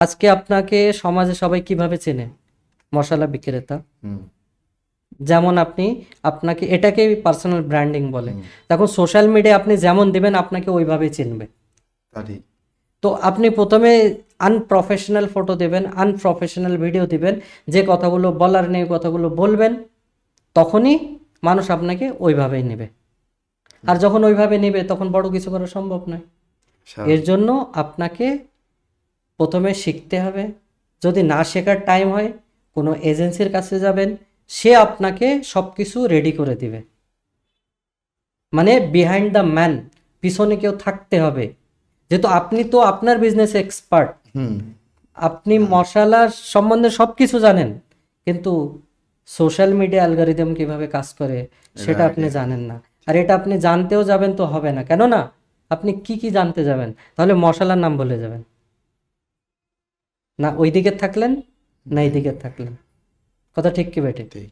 আজকে আপনাকে সমাজে সবাই কিভাবে চেনে? মশলা বিক্রেতা। হুম যেমন আপনাকে এটাকেই পার্সোনাল ব্র্যান্ডিং বলে। হুম দেখুন সোশ্যাল মিডিয়া আপনি যেমন দিবেন আপনাকে ওইভাবেই চিনবে। পারি তো আপনি প্রথমে আনপ্রফেশনাল ফটো দেবেন, আনপ্রফেশনাল ভিডিও দিবেন, যে কথাগুলো বলার নেই কথাগুলো বলবেন, তখনই মানুষ আপনাকে ওইভাবেই নেবে। আর যখন ওইভাবে নেবে তখন বড় কিছু করা সম্ভব নয়। এর জন্য আপনাকে প্রথমে শিখতে হবে। যদি না শেখার টাইম হয় কোনো এজেন্সির কাছে যাবেন, সে আপনাকে সব কিছু রেডি করে দিবে। মানে বিহাইন্ড দ্য ম্যান, পিছনে কেউ থাকতে হবে। যেহেতু আপনি তো আপনার বিজনেস এক্সপার্ট, হুম আপনি মশলার সম্বন্ধে সব কিছু জানেন, কিন্তু সোশ্যাল মিডিয়া অ্যালগরিদম কিভাবে কাজ করে সেটা আপনি idea জানেন না। আর এটা আপনি জানতেও যাবেন তো হবে না, কেননা আপনি কি কি জানতে যাবেন? তাহলে মশলার নাম বলে যাবেন, না ওই দিকে থাকলেন না এই দিকে থাকলেন। কথা ঠিক কি বেটে? ঠিক